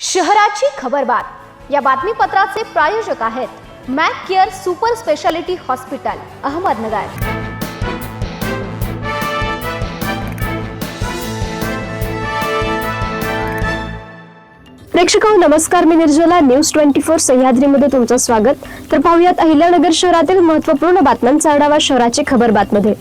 शहराची खबरबात या बातमीपत्राचे प्रायोजक आहेत Mac care super speciality hospital Ahmednagar. प्रेक्षकांनो नमस्कार, मी निर्जला न्यूज 24 सह्याद्रीमध्ये तुमचं स्वागत। तर पाहूयात अहिल्यानगर शहरातील महत्त्वपूर्ण बातम्यांचा आढावा शहराची खबरबातमध्ये।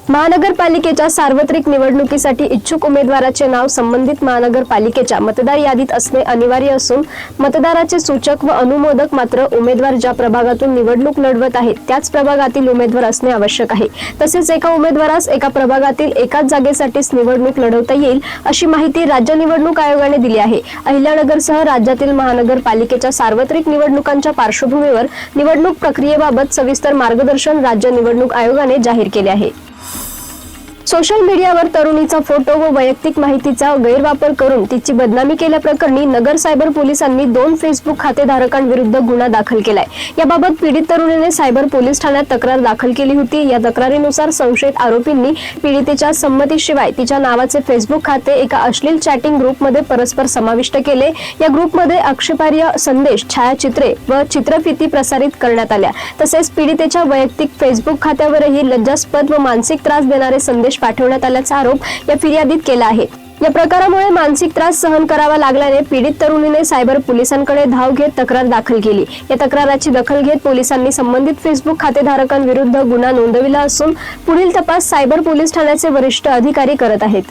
महानगरपालिकेच्या सार्वत्रिक निवडणुकीसाठी इच्छुक उमेदवाराचे नाव संबंधित महानगरपालिकेच्या मतदार यादीत असणे अनिवार्य असून मतदाराचे सूचक व अनुमोदक मात्र उमेदवार ज्या प्रभागातून निवडणूक लढवत आहेत त्याच प्रभागातील उमेदवार असणे आवश्यक आहे। तसेच एका उमेदवारास एका प्रभागातील एकाच जागेसाठीच निवडणूक लढवता येईल अशी माहिती राज्य निवडणूक आयोगाने दिली आहे। अहिल्यानगरसह राज्यातील महानगरपालिकेच्या सार्वत्रिक निवडणुकांच्या पार्श्वभूमीवर निवडणूक प्रक्रियेबाबत सविस्तर मार्गदर्शन राज्य निवडणूक आयोगाने जाहीर केले आहे। सोशल मीडियावर तरुणीचा फोटो व वैयक्तिक माहितीचा गैरवापर करून तिची बदनामी केल्याप्रकरणी नगर सायबर पोलिसांनी 2 फेसबुक खातेधारकांविरुद्ध गुन्हा दाखल केलाय। याबाबत पीडित तरुणीने सायबर पोलीस ठाण्यात तक्रार दाखल केली होती। या तक्रारीनुसार संशयित आरोपींनी पीडितेच्या संमतीशिवाय तिच्या नावाचे फेसबुक खाते एका अश्लील चॅटिंग ग्रुपमध्ये परस्पर समाविष्ट केले। या ग्रुपमध्ये आक्षेपार्ह संदेश, छायाचित्रे व चित्रफिती प्रसारित करण्यात आल्या। तसेच पीडितेच्या वैयक्तिक फेसबुक खात्यावरही लज्जास्पद व मानसिक त्रास देणारे संदेश पाठवण्यात आल्याचा आरोप या फिर्यादीत केला आहे। या प्रकारामुळे मानसिक त्रास सहन करावा लागल्याने पीडित तरुणीने सायबर पोलिसांकडे धाव घेत तक्रार दाखल केली। या तक्राराची दखल घेत पोलिसांनी संबंधित फेसबुक खातेधारकांविरुद्ध गुन्हा नोंदविला असून पुढील तपास सायबर पोलीस ठाण्याचे वरिष्ठ अधिकारी करत आहेत।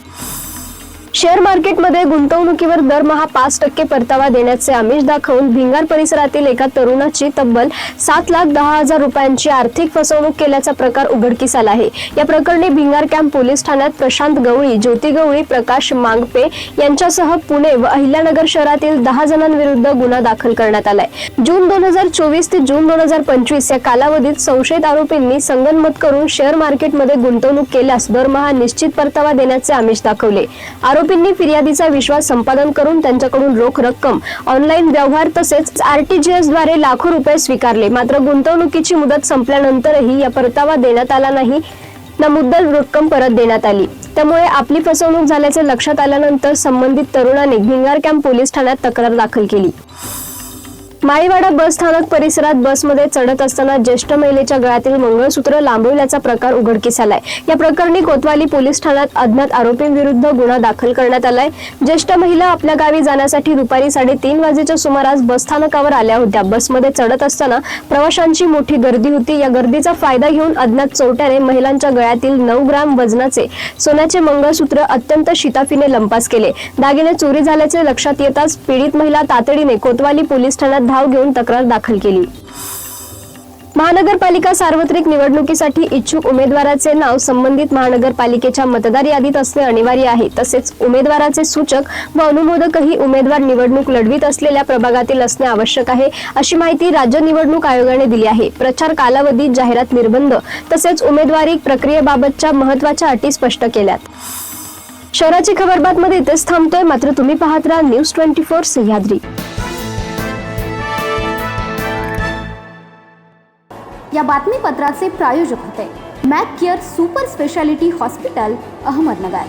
शेअर मार्केटमध्ये गुंतवणुकीवर दरमहा 5% परतावा देण्याचे आमिष दाखवून भिंगार परिसरातील एका तरुणाची तब्बल 7,10,000 रुपयांची आर्थिक फसवणूक केल्याचा प्रकार उघडकीस आला आहे। या प्रकरणी भिंगार कॅम्प पोलीस ठाण्यात प्रशांत गवळी, ज्योती गवळी, प्रकाश मांगपे यांच्यासह पुणे व अहिल्यानगर शहरातील 10 जणांविरुद्ध गुन्हा दाखल करण्यात आलाय। जून 2024 ते जून 2025 या कालावधीत संशयित आरोपींनी संगनमत करून शेअर मार्केटमध्ये गुंतवणूक केल्यास दरमहा निश्चित परतावा देण्याचे आमिष दाखवले। आरोपींनी फिर्यादीचा विश्वास संपादन करून त्यांच्याकडून रोख रक्कम, ऑनलाईन व्यवहार तसेच RTGS द्वारे लाखो रुपये स्वीकारले। मात्र गुंतवणुकीची मुदत संपल्यानंतरही या परतावा देण्यात आला नाही ना मुद्दल रक्कम परत देण्यात आली। त्यामुळे आपली फसवणूक झाल्याचे लक्षात आल्यानंतर संबंधित तरुणाने भिंगार कॅम्प पोलीस ठाण्यात तक्रार दाखल केली। माळीवाडा बस स्थानक परिसरात बसमध्ये चढत असताना ज्येष्ठ महिलेच्या गळ्यातील मंगळसूत्र लांबविल्याचा प्रकार उघडकीस आलाय। या प्रकरणी कोतवाली पोलीस ठाण्यात अज्ञात आरोपींविरुद्ध गुन्हा दाखल करण्यात आलाय। ज्येष्ठ महिला आपल्या गावी जाण्यासाठी दुपारी 3:30 वाजेच्या सुमारास बस स्थानकावर आल्या होत्या। बसमध्ये चढत असताना प्रवाशांची मोठी गर्दी होती। या गर्दीचा फायदा घेऊन अज्ञात चोरट्याने महिलांच्या गळ्यातील 9 ग्राम वजनाचे सोन्याचे मंगळसूत्र अत्यंत शिताफीने लंपास केले। दागिने चोरी झाल्याचे लक्षात येताच पीडित महिला तातडीने कोतवाली पोलीस ठाण्यात धाव घेऊन तक्रार दाखल केली। महानगरपालिका सार्वत्रिक निवडणुकीसाठी इच्छुक उमेदवाराचे नाव संबंधित महानगरपालिकेच्या मतदार यादीत असणे अनिवार्य आहे। तसेच उमेदवाराचे सूचक व अनुमोदकही उमेदवार निवडणूक लढवित असलेल्या प्रभागातील असणे आवश्यक आहे अशी माहिती राज्य निवडणूक आयोगाने दिली आहे। प्रचार कालावधी, जाहिरात निर्बंध तसेच उमेदवारी प्रक्रियेबाबतच्या महत्त्वाच्या अटी स्पष्ट केल्यात। शहराची खबरबातमध्ये इथेच थांबतोय, मात्र तुम्ही पाहत राहा न्यूज 24 सह्याद्री। या बातमीपत्राचे प्रायोजक होते Mac care super speciality hospital Ahmednagar.